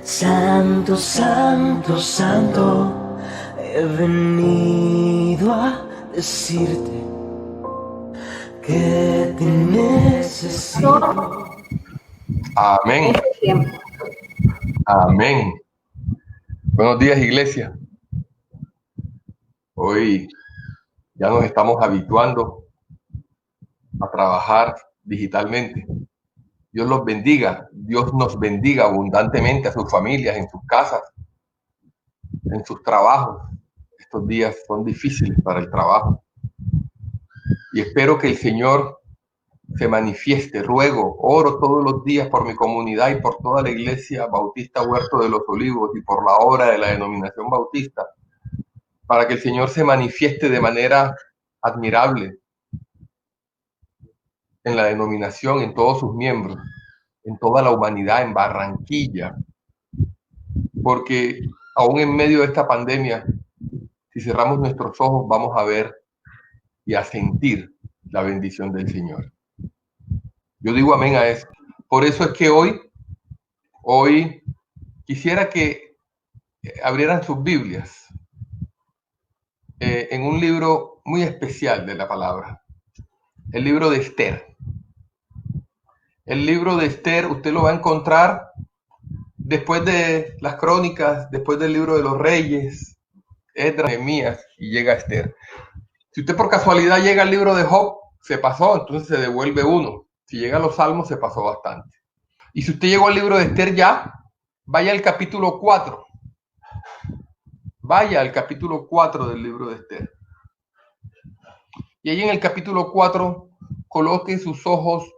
Santo, santo, santo, he venido a decirte que te necesito. Amén. Amén. Buenos días, iglesia. Hoy ya nos estamos habituando a trabajar digitalmente. Dios los bendiga. Dios nos bendiga abundantemente a sus familias, en sus casas, en sus trabajos. Estos días son difíciles para el trabajo. Y espero que el Señor se manifieste. Ruego, oro todos los días por mi comunidad y por toda la iglesia Bautista Huerto de los Olivos y por la obra de la denominación bautista, para que el Señor se manifieste de manera admirable en la denominación, en todos sus miembros, en toda la humanidad, en Barranquilla, porque aún en medio de esta pandemia, si cerramos nuestros ojos, vamos a ver y a sentir la bendición del Señor. Yo digo amén a eso. Por eso es que hoy quisiera que abrieran sus Biblias en un libro muy especial de la palabra, el libro de Esther. El libro de Esther usted lo va a encontrar después de las crónicas, después del libro de los reyes, Esdras, Nehemías, y llega Esther. Si usted por casualidad llega al libro de Job, se pasó, entonces se devuelve uno. Si llega a los Salmos, se pasó bastante. Y si usted llegó al libro de Esther ya, vaya al capítulo 4. Vaya al capítulo 4 del libro de Esther. Y ahí en el capítulo 4, coloque sus ojos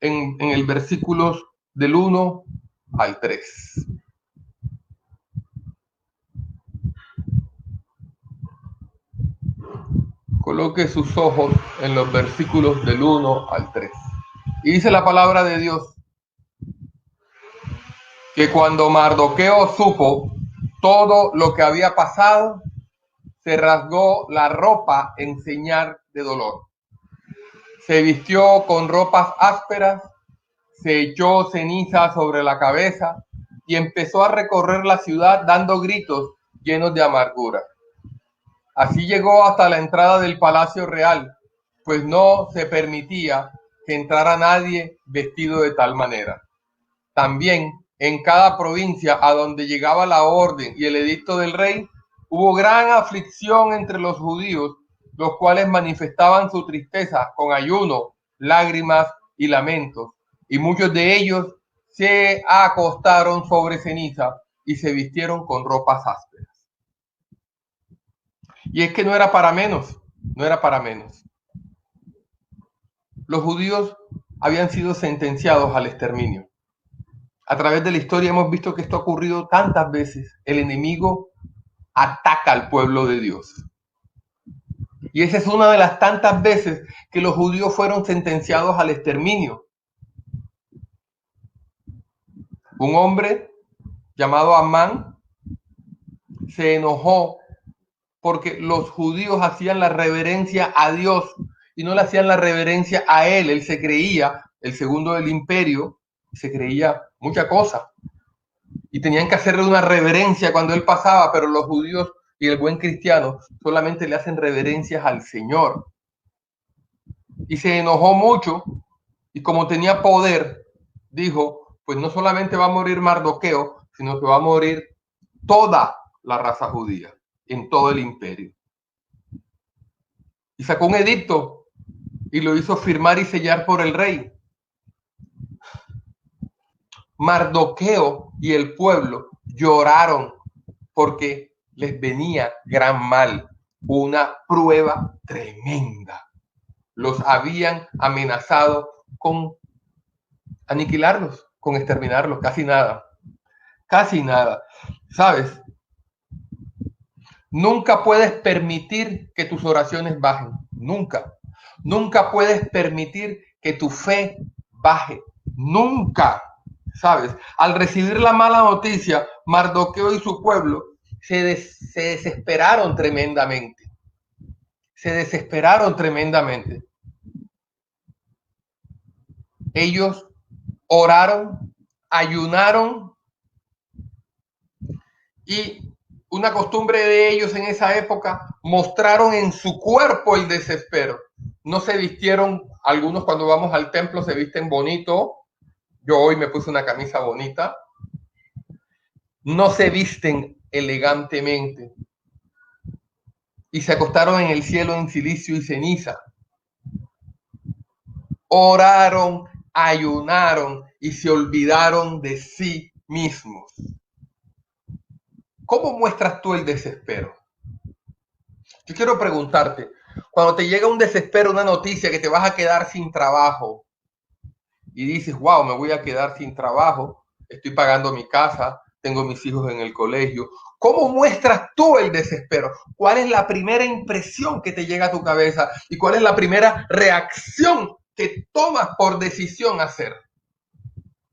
en el versículos del 1 al 3. Coloque sus ojos en los versículos del 1 al 3. Y dice la palabra de Dios que cuando Mardoqueo supo todo lo que había pasado, se rasgó la ropa en señal de dolor. Se vistió con ropas ásperas, se echó ceniza sobre la cabeza y empezó a recorrer la ciudad dando gritos llenos de amargura. Así llegó hasta la entrada del Palacio Real, pues no se permitía que entrara nadie vestido de tal manera. También en cada provincia a donde llegaba la orden y el edicto del rey, hubo gran aflicción entre los judíos, los cuales manifestaban su tristeza con ayuno, lágrimas y lamentos, y muchos de ellos se acostaron sobre ceniza y se vistieron con ropas ásperas. Y es que no era para menos, no era para menos. Los judíos habían sido sentenciados al exterminio. A través de la historia hemos visto que esto ha ocurrido tantas veces. El enemigo ataca al pueblo de Dios. Y esa es una de las tantas veces que los judíos fueron sentenciados al exterminio. Un hombre llamado Amán se enojó porque los judíos hacían la reverencia a Dios y no le hacían la reverencia a él. Él se creía el segundo del imperio, se creía mucha cosa. Y tenían que hacerle una reverencia cuando él pasaba, pero los judíos y el buen cristiano solamente le hacen reverencias al Señor. Y se enojó mucho y como tenía poder, dijo, pues no solamente va a morir Mardoqueo, sino que va a morir toda la raza judía en todo el imperio. Y sacó un edicto y lo hizo firmar y sellar por el rey. Mardoqueo y el pueblo lloraron porque les venía gran mal, una prueba tremenda. Los habían amenazado con aniquilarlos, con exterminarlos, casi nada. Casi nada. ¿Sabes? Nunca puedes permitir que tus oraciones bajen. Nunca. Nunca puedes permitir que tu fe baje. Nunca. ¿Sabes? Al recibir la mala noticia, Mardoqueo y su pueblo se desesperaron tremendamente. Se desesperaron tremendamente. Ellos oraron, ayunaron Y una costumbre de ellos en esa época, mostraron en su cuerpo el desespero. No se vistieron, algunos cuando vamos al templo se visten bonito. Yo hoy me puse una camisa bonita. No se visten elegantemente. Y se acostaron en el cielo en silicio y ceniza. Oraron, ayunaron y se olvidaron de sí mismos. ¿Cómo muestras tú el desespero? Yo quiero preguntarte, cuando te llega un desespero, una noticia que te vas a quedar sin trabajo y dices, wow, me voy a quedar sin trabajo, estoy pagando mi casa, tengo mis hijos en el colegio. ¿Cómo muestras tú el desespero? ¿Cuál es la primera impresión que te llega a tu cabeza? ¿Y cuál es la primera reacción que tomas por decisión hacer?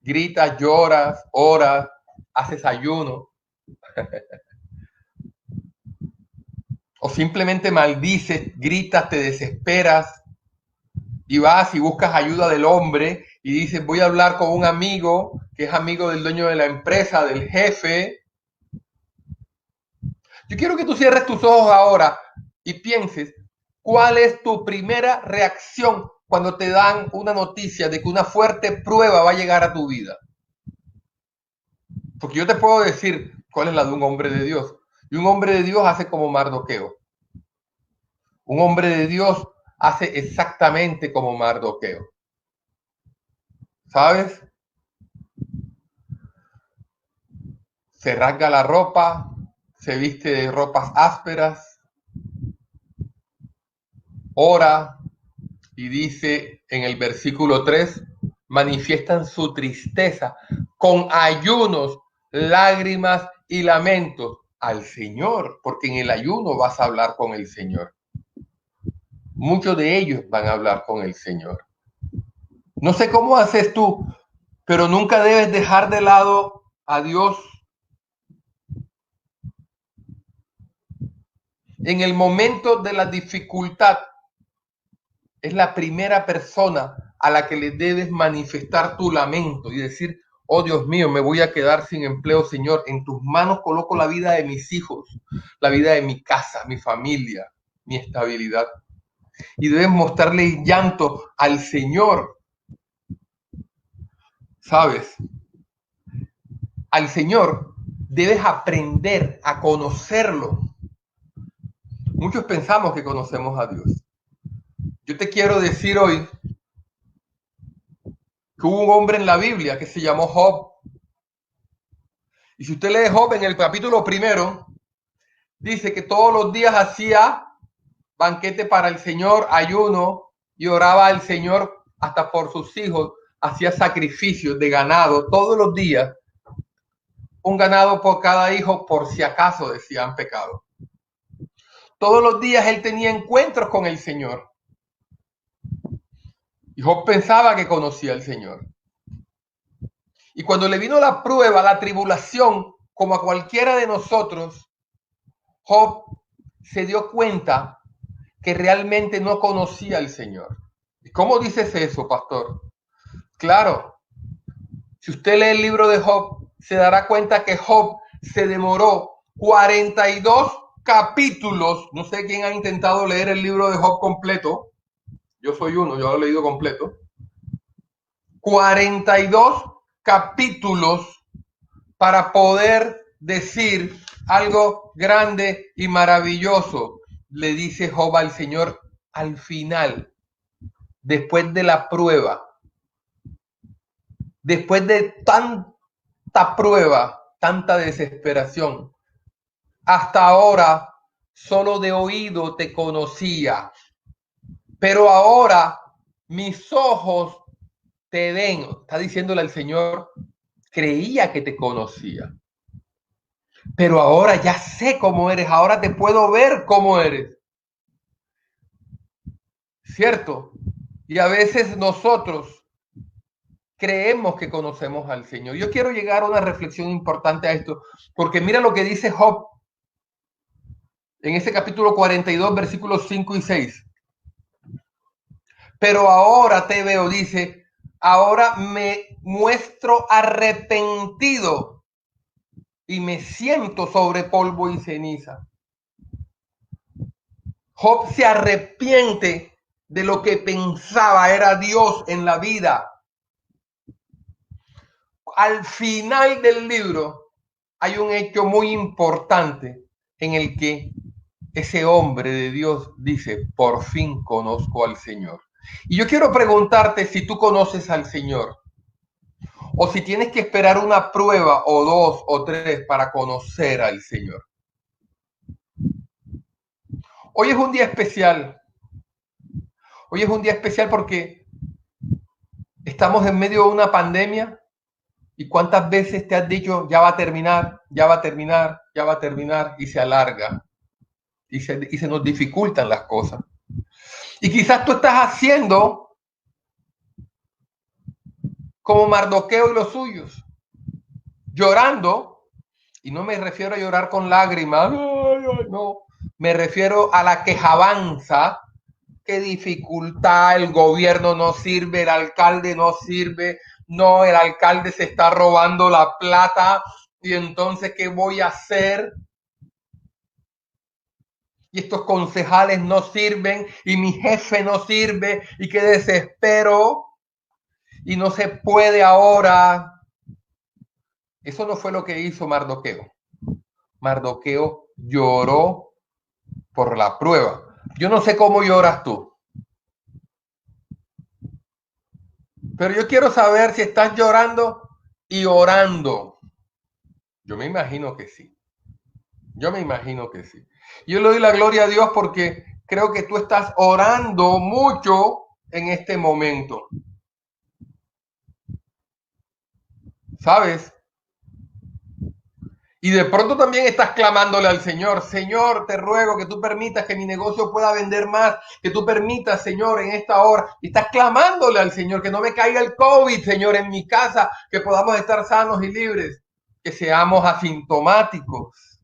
Gritas, lloras, oras, haces ayuno. O simplemente maldices, gritas, te desesperas y vas y buscas ayuda del hombre y dices, voy a hablar con un amigo que es amigo del dueño de la empresa, del jefe. Yo quiero que tú cierres tus ojos ahora y pienses cuál es tu primera reacción cuando te dan una noticia de que una fuerte prueba va a llegar a tu vida. Porque yo te puedo decir cuál es la de un hombre de Dios. Y un hombre de Dios hace como Mardoqueo. Un hombre de Dios hace exactamente como Mardoqueo. ¿Sabes? Se rasga la ropa, se viste de ropas ásperas, ora y dice en el versículo 3, manifiestan su tristeza con ayunos, lágrimas y lamentos al Señor, porque en el ayuno vas a hablar con el Señor. Muchos de ellos van a hablar con el Señor. No sé cómo haces tú, pero nunca debes dejar de lado a Dios. En el momento de la dificultad, es la primera persona a la que le debes manifestar tu lamento y decir, oh Dios mío, me voy a quedar sin empleo, Señor. En tus manos coloco la vida de mis hijos, la vida de mi casa, mi familia, mi estabilidad. Y debes mostrarle el llanto al Señor. ¿Sabes? Al Señor debes aprender a conocerlo. Muchos pensamos que conocemos a Dios. Yo te quiero decir hoy que hubo un hombre en la Biblia que se llamó Job. Y si usted lee Job en el capítulo 1, dice que todos los días hacía banquete para el Señor, ayuno, y oraba al Señor hasta por sus hijos, hacía sacrificios de ganado todos los días, un ganado por cada hijo por si acaso decían pecado. Todos los días él tenía encuentros con el Señor. Y Job pensaba que conocía al Señor. Y cuando le vino la prueba, la tribulación, como a cualquiera de nosotros, Job se dio cuenta que realmente no conocía al Señor. ¿Y cómo dices eso, pastor? Claro, si usted lee el libro de Job, se dará cuenta que Job se demoró 42 capítulos. No sé quién ha intentado leer el libro de Job completo. Yo soy uno, yo lo he leído completo. 42 capítulos para poder decir algo grande y maravilloso. Le dice Job al Señor al final, después de la prueba, después de tanta prueba, tanta desesperación. Hasta ahora solo de oído te conocía, pero ahora mis ojos te ven. Está diciéndole al Señor, creía que te conocía, pero ahora ya sé cómo eres, ahora te puedo ver cómo eres. ¿Cierto? Y a veces nosotros creemos que conocemos al Señor. Yo quiero llegar a una reflexión importante a esto, porque mira lo que dice Job en ese capítulo 42, versículos 5 y 6. Pero ahora te veo, dice, ahora me muestro arrepentido. y me siento sobre polvo y ceniza. Job se arrepiente de lo que pensaba era Dios en la vida. Al final del libro hay un hecho muy importante en el que ese hombre de Dios dice, por fin conozco al Señor. Y yo quiero preguntarte si tú conoces al Señor o si tienes que esperar una prueba o dos o tres para conocer al Señor. Hoy es un día especial. Hoy es un día especial porque estamos en medio de una pandemia. ¿Y cuántas veces te has dicho, ya va a terminar, ya va a terminar, ya va a terminar, y se alarga y se nos dificultan las cosas? Y quizás tú estás haciendo como Mardoqueo y los suyos, llorando, y no me refiero a llorar con lágrimas, no, me refiero a la quejabanza. Qué dificultad, el gobierno no sirve, el alcalde no sirve, no, el alcalde se está robando la plata, y entonces, ¿qué voy a hacer? Y estos concejales no sirven, y mi jefe no sirve, y qué desespero, y no se puede ahora. Eso no fue lo que hizo Mardoqueo. Mardoqueo lloró por la prueba. Yo no sé cómo lloras tú, pero yo quiero saber si estás llorando y orando. Yo me imagino que sí. Yo me imagino que sí. Yo le doy la gloria a Dios porque creo que tú estás orando mucho en este momento. ¿Sabes? Y de pronto también estás clamándole al Señor, Señor, te ruego que tú permitas que mi negocio pueda vender más, que tú permitas, Señor, en esta hora. Y estás clamándole al Señor, que no me caiga el COVID, Señor, en mi casa, que podamos estar sanos y libres, que seamos asintomáticos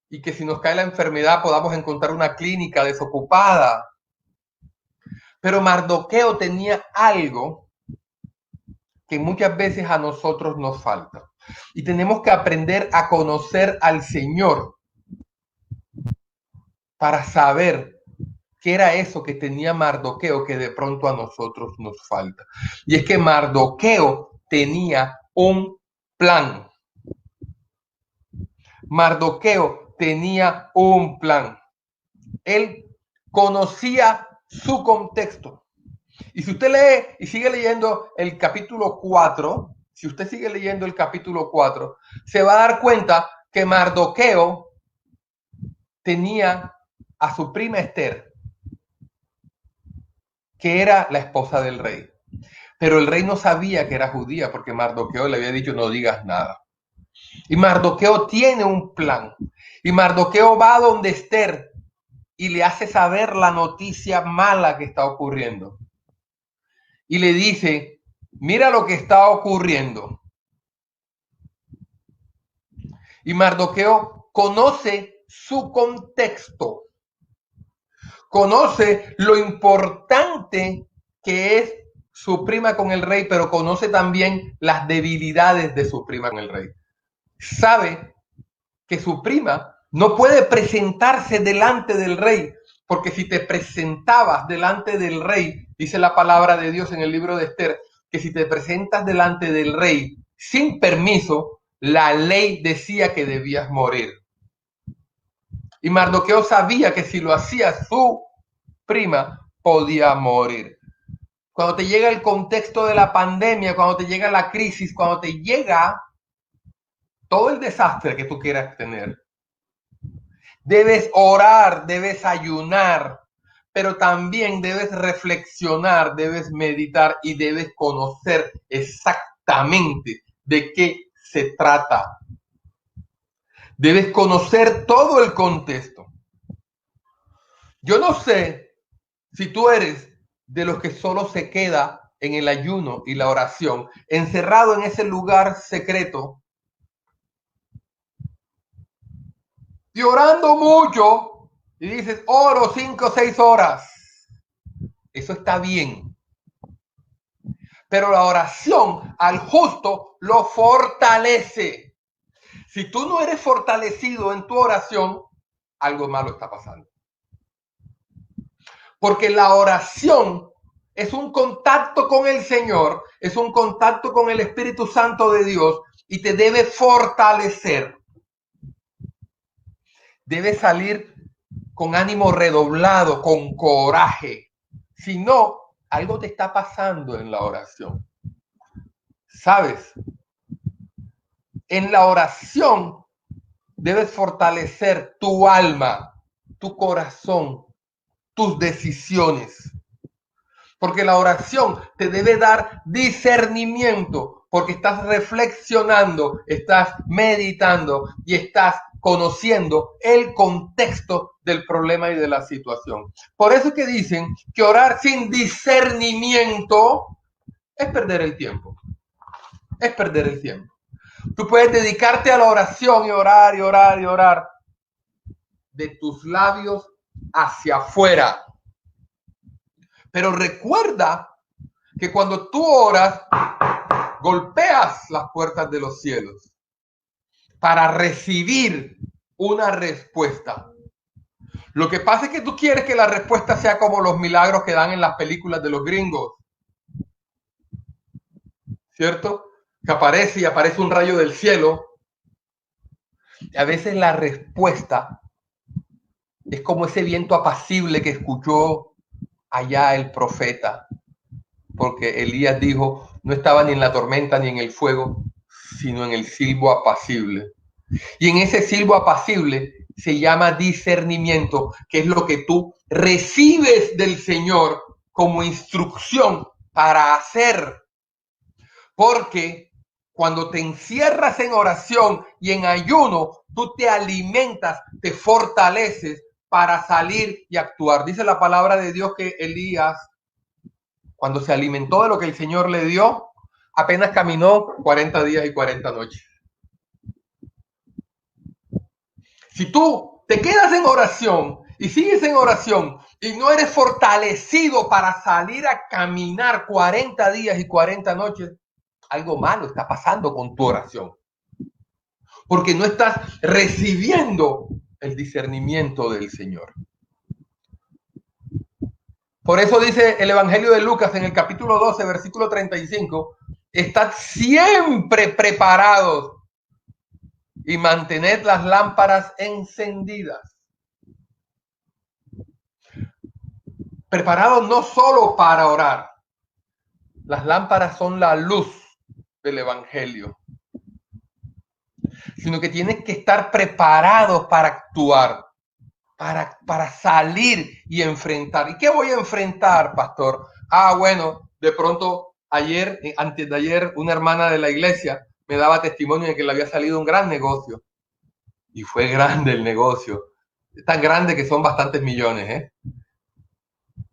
y que si nos cae la enfermedad podamos encontrar una clínica desocupada. Pero Mardoqueo tenía algo que muchas veces a nosotros nos falta. Y tenemos que aprender a conocer al Señor para saber qué era eso que tenía Mardoqueo que de pronto a nosotros nos falta. Y es que Mardoqueo tenía un plan. Mardoqueo tenía un plan. Él conocía su contexto. Y si usted lee y sigue leyendo el capítulo 4, si usted sigue leyendo el capítulo 4, se va a dar cuenta que Mardoqueo tenía a su prima Esther, que era la esposa del rey. Pero el rey no sabía que era judía porque Mardoqueo le había dicho no digas nada. Y Mardoqueo tiene un plan. Y Mardoqueo va donde Esther y le hace saber la noticia mala que está ocurriendo. Y le dice, mira lo que está ocurriendo. Y Mardoqueo conoce su contexto, conoce lo importante que es su prima con el rey, pero conoce también las debilidades de su prima con el rey. Sabe que su prima no puede presentarse delante del rey, porque si te presentabas delante del rey, dice la palabra de Dios en el libro de Esther, que si te presentas delante del rey sin permiso, la ley decía que debías morir. Y Mardoqueo sabía que si lo hacía su prima, podía morir. Cuando te llega el contexto de la pandemia, cuando te llega la crisis, cuando te llega todo el desastre que tú quieras tener, debes orar, debes ayunar, pero también debes reflexionar, debes meditar y debes conocer exactamente de qué se trata. Debes conocer todo el contexto. Yo no sé si tú eres de los que solo se queda en el ayuno y la oración, encerrado en ese lugar secreto y orando mucho y dices, oro 5 o 6 horas. Eso está bien. Pero la oración al justo lo fortalece. Si tú no eres fortalecido en tu oración, algo malo está pasando. Porque la oración es un contacto con el Señor, es un contacto con el Espíritu Santo de Dios y te debe fortalecer. Debe salir con ánimo redoblado, con coraje. Si no, algo te está pasando en la oración. ¿Sabes? En la oración debes fortalecer tu alma, tu corazón, tus decisiones. Porque la oración te debe dar discernimiento, porque estás reflexionando, estás meditando y estás conociendo el contexto del problema y de la situación. Por eso es que dicen que orar sin discernimiento es perder el tiempo. Es perder el tiempo. Tú puedes dedicarte a la oración y orar y orar y orar de tus labios hacia afuera. Pero recuerda que cuando tú oras, golpeas las puertas de los cielos para recibir una respuesta. Lo que pasa es que tú quieres que la respuesta sea como los milagros que dan en las películas de los gringos. ¿Cierto? Que aparece y aparece un rayo del cielo. Y a veces la respuesta es como ese viento apacible que escuchó allá el profeta. Porque Elías dijo, no estaba ni en la tormenta ni en el fuego, sino en el silbo apacible. Y en ese silbo apacible se llama discernimiento, que es lo que tú recibes del Señor como instrucción para hacer. Porque cuando te encierras en oración y en ayuno, tú te alimentas, te fortaleces para salir y actuar. Dice la palabra de Dios que Elías, cuando se alimentó de lo que el Señor le dio, apenas caminó 40 días y 40 noches. Si tú te quedas en oración y sigues en oración y no eres fortalecido para salir a caminar 40 días y 40 noches, algo malo está pasando con tu oración. Porque no estás recibiendo el discernimiento del Señor. Por eso dice el Evangelio de Lucas en el capítulo 12, versículo 35, estad siempre preparados y mantened las lámparas encendidas. Preparados no solo para orar. Las lámparas son la luz del Evangelio. Sino que tienes que estar preparados para actuar. Para salir y enfrentar. ¿Y qué voy a enfrentar, pastor? Bueno, de pronto antes de ayer, una hermana de la iglesia me daba testimonio de que le había salido un gran negocio. Y fue grande el negocio. Es tan grande que son bastantes millones, ¿eh?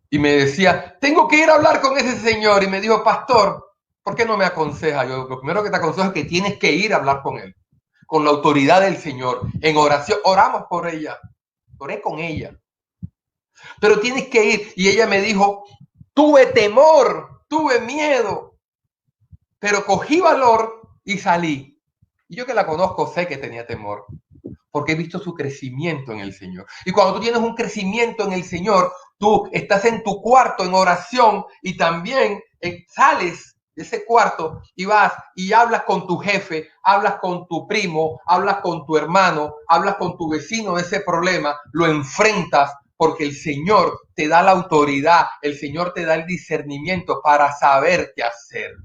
Y me decía, tengo que ir a hablar con ese señor. Y me dijo, pastor, ¿por qué no me aconseja? Yo, lo primero que te aconsejo es que tienes que ir a hablar con él. Con la autoridad del Señor. En oración, oramos por ella. Oré con ella. Pero tienes que ir. Y ella me dijo, tuve temor, tuve miedo, pero cogí valor y salí. Y yo que la conozco sé que tenía temor, porque he visto su crecimiento en el Señor. Y cuando tú tienes un crecimiento en el Señor, tú estás en tu cuarto en oración y también sales de ese cuarto y vas y hablas con tu jefe, hablas con tu primo, hablas con tu hermano, hablas con tu vecino de ese problema, lo enfrentas porque el Señor te da la autoridad, el Señor te da el discernimiento para saber qué hacer.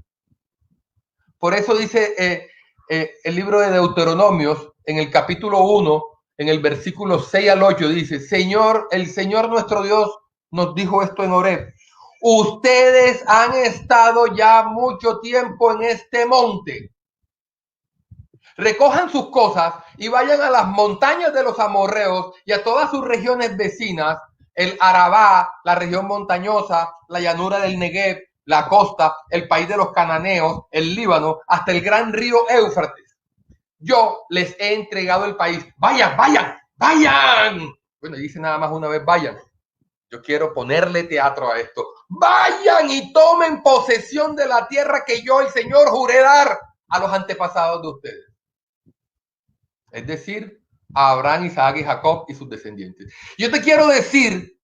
Por eso dice el libro de Deuteronomios, en el capítulo 1, en el versículo 6 al 8, dice, el Señor nuestro Dios nos dijo esto en Horeb. Ustedes han estado ya mucho tiempo en este monte. Recojan sus cosas y vayan a las montañas de los amorreos y a todas sus regiones vecinas, el Arabá, la región montañosa, la llanura del Negev, la costa, el país de los cananeos, el Líbano, hasta el gran río Éufrates. Yo les he entregado el país. Vayan, vayan, vayan. Bueno, dice nada más una vez, vayan. Yo quiero ponerle teatro a esto. Vayan y tomen posesión de la tierra que yo, el Señor, juré dar a los antepasados de ustedes. es decir, a Abraham, Isaac y Jacob y sus descendientes. Yo te quiero decir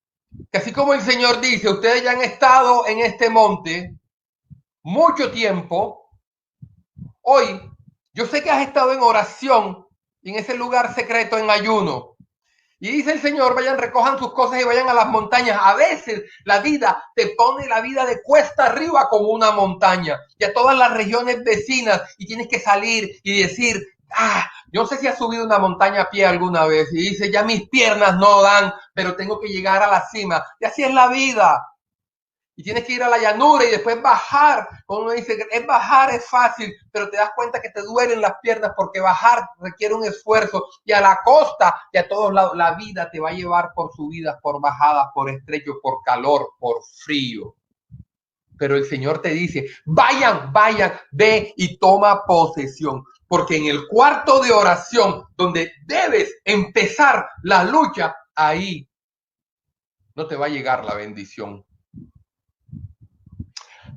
que así como el Señor dice, ustedes ya han estado en este monte mucho tiempo, hoy yo sé que has estado en oración y en ese lugar secreto en ayuno. Y dice el Señor, vayan, recojan sus cosas y vayan a las montañas. A veces la vida te pone la vida de cuesta arriba como una montaña y a todas las regiones vecinas y tienes que salir y decir, yo no sé si has subido una montaña a pie alguna vez y dice, ya mis piernas no dan, pero tengo que llegar a la cima. Y así es la vida. Y tienes que ir a la llanura y después bajar. Cuando uno dice, es bajar es fácil, pero te das cuenta que te duelen las piernas porque bajar requiere un esfuerzo. Y a la costa y a todos lados, la vida te va a llevar por subidas, por bajadas, por estrechos, por calor, por frío. Pero el Señor te dice, vayan, ve y toma posesión. Porque en el cuarto de oración, donde debes empezar la lucha, ahí no te va a llegar la bendición.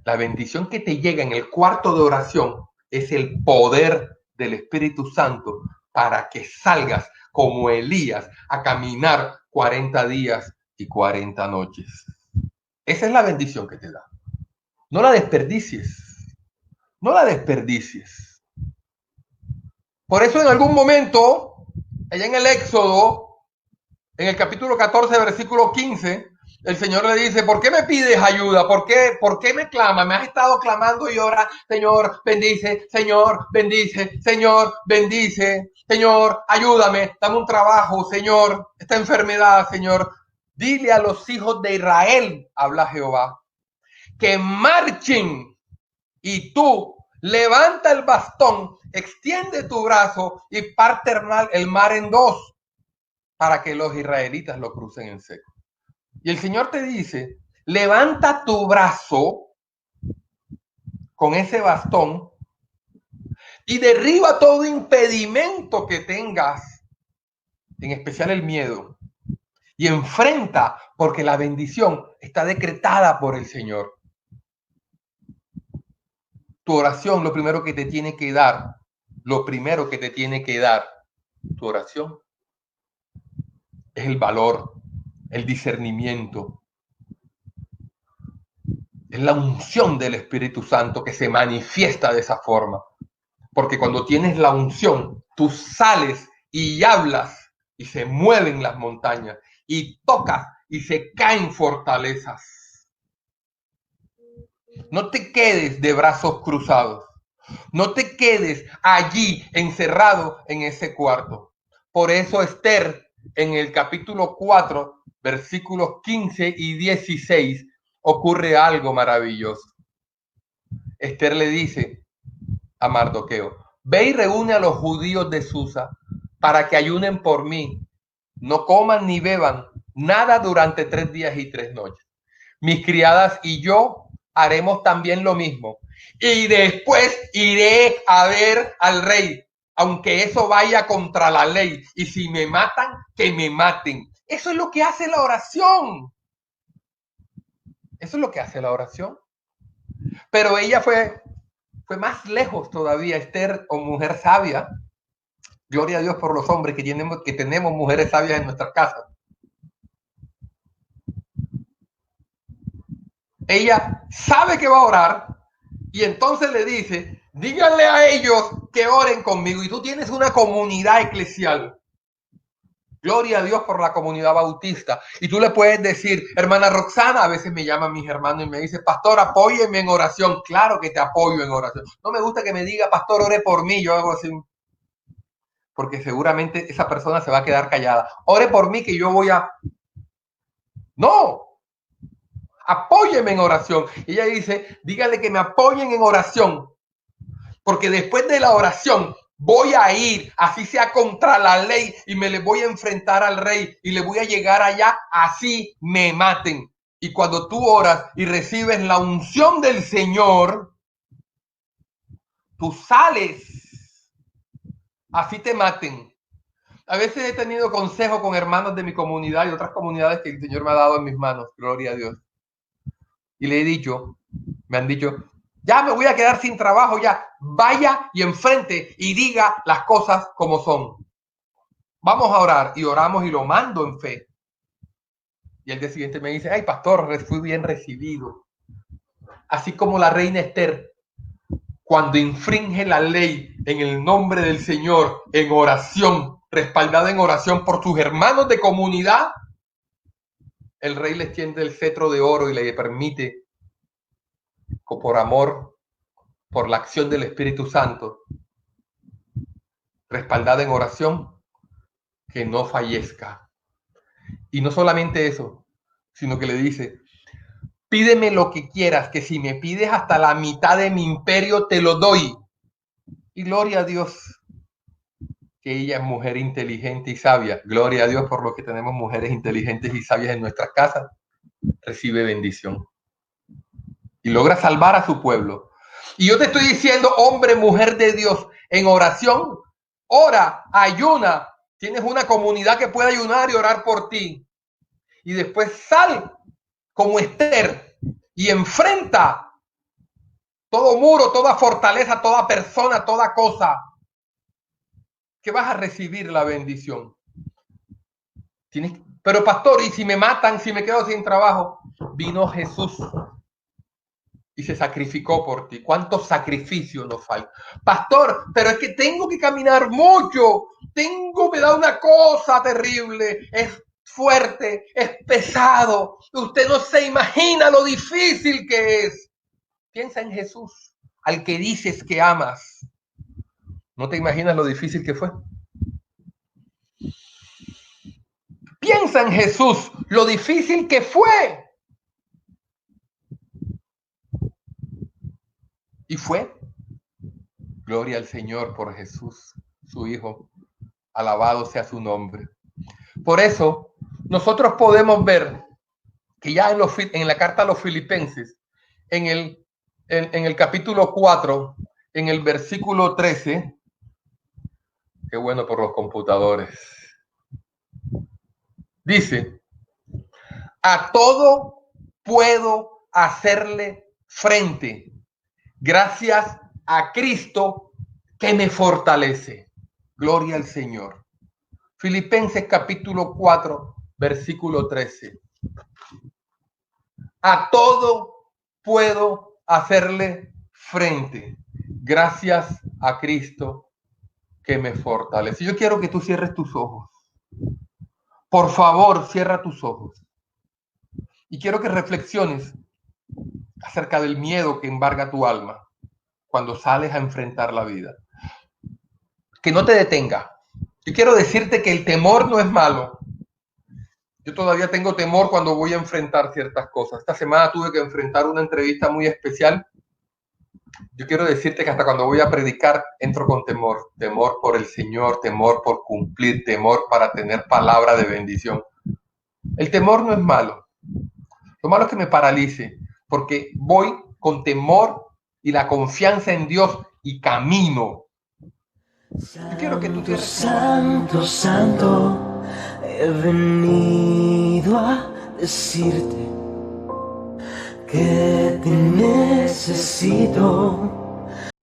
La bendición que te llega en el cuarto de oración es el poder del Espíritu Santo para que salgas como Elías a caminar 40 días y 40 noches. Esa es la bendición que te da. No la desperdicies. No la desperdicies. Por eso en algún momento, allá en el Éxodo, en el capítulo 14, versículo 15, el Señor le dice, ¿por qué me pides ayuda? ¿Por qué me clamas? Me has estado clamando y ahora, Señor, bendice, Señor, bendice, Señor, bendice, Señor, ayúdame, dame un trabajo, Señor, esta enfermedad, Señor. Dile a los hijos de Israel, habla Jehová, que marchen y tú levanta el bastón, extiende tu brazo y parte el mar en dos para que los israelitas lo crucen en seco. Y el Señor te dice, levanta tu brazo con ese bastón y derriba todo impedimento que tengas, en especial el miedo, y enfrenta, porque la bendición está decretada por el Señor. Tu oración, lo primero que te tiene que dar, tu oración, es el valor, el discernimiento, es la unción del Espíritu Santo que se manifiesta de esa forma. Porque cuando tienes la unción, tú sales y hablas y se mueven las montañas y tocas y se caen fortalezas. No te quedes de brazos cruzados. No te quedes allí encerrado en ese cuarto. Por eso Esther, en el capítulo 4, versículos 15 y 16, ocurre algo maravilloso. Esther le dice a Mardoqueo, ve y reúne a los judíos de Susa para que ayunen por mí. No coman ni beban nada durante 3 días y 3 noches. Mis criadas y yo haremos también lo mismo. Y después iré a ver al rey, aunque eso vaya contra la ley. Y si me matan, que me maten. Eso es lo que hace la oración. Eso es lo que hace la oración. Pero ella fue más lejos todavía, Esther, o mujer sabia. Gloria a Dios por los hombres que tenemos mujeres sabias en nuestras casas. Ella sabe que va a orar y entonces le dice, díganle a ellos que oren conmigo. Y tú tienes una comunidad eclesial. Gloria a Dios por la comunidad bautista. Y tú le puedes decir, hermana Roxana, a veces me llaman mis hermanos y me dice, pastor, apóyeme en oración. Claro que te apoyo en oración. No me gusta que me diga, pastor, ore por mí. Yo hago así, porque seguramente esa persona se va a quedar callada. Ore por mí que yo voy a... No, apóyeme en oración. Y ella dice, dígale que me apoyen en oración, porque después de la oración voy a ir, así sea contra la ley, y me le voy a enfrentar al rey y le voy a llegar allá, así me maten. Y cuando tú oras y recibes la unción del Señor, tú sales, así te maten. A veces he tenido consejo con hermanos de mi comunidad y otras comunidades que el Señor me ha dado en mis manos, gloria a Dios. Y le he dicho, me han dicho, ya me voy a quedar sin trabajo, ya vaya y enfrente y diga las cosas como son. vamos a orar. Y oramos y lo mando en fe. Y el día siguiente me dice, ay, pastor, fui bien recibido. Así como la reina Esther, cuando infringe la ley en el nombre del Señor, en oración, respaldada en oración por sus hermanos de comunidad, el rey le extiende el cetro de oro y le permite, por amor, por la acción del Espíritu Santo, respaldada en oración, que no fallezca. Y no solamente eso, sino que le dice, pídeme lo que quieras, que si me pides hasta la mitad de mi imperio, te lo doy. Y gloria a Dios, que ella es mujer inteligente y sabia. Gloria a Dios por lo que tenemos mujeres inteligentes y sabias en nuestras casas. Recibe bendición. Y logra salvar a su pueblo. Y yo te estoy diciendo, hombre, mujer de Dios, en oración, ora, ayuna. Tienes una comunidad que puede ayunar y orar por ti. Y después sal como Esther y enfrenta todo muro, toda fortaleza, toda persona, toda cosa, que vas a recibir la bendición. Pero pastor, ¿y si me matan, si me quedo sin trabajo? Vino Jesús y se sacrificó por ti. ¿Cuántos sacrificios nos faltan? Pastor, pero es que tengo que caminar mucho. Me da una cosa terrible. Es fuerte, es pesado. Usted no se imagina lo difícil que es. Piensa en Jesús, al que dices que amas. ¿No te imaginas lo difícil que fue? Piensa en Jesús, lo difícil que fue. Y fue. Gloria al Señor por Jesús, su Hijo. Alabado sea su nombre. Por eso, nosotros podemos ver que ya en la carta a los Filipenses, en el capítulo 4, en el versículo 13, qué bueno por los computadores, dice, a todo puedo hacerle frente, gracias a Cristo que me fortalece. Gloria al Señor. Filipenses capítulo 4, versículo 13. A todo puedo hacerle frente, gracias a Cristo que me fortalece. Yo quiero que tú cierres tus ojos. Por favor, cierra tus ojos. Y quiero que reflexiones acerca del miedo que embarga tu alma cuando sales a enfrentar la vida. Que no te detenga. Yo quiero decirte que el temor no es malo. Yo todavía tengo temor cuando voy a enfrentar ciertas cosas. Esta semana tuve que enfrentar una entrevista muy especial. Yo quiero decirte que hasta cuando voy a predicar entro con temor. Temor por el Señor, temor por cumplir, temor para tener palabra de bendición. El temor no es malo. Lo malo es que me paralice, porque voy con temor y la confianza en Dios y camino. Yo quiero que tú te Santo, Santo, he venido a decirte que te necesito.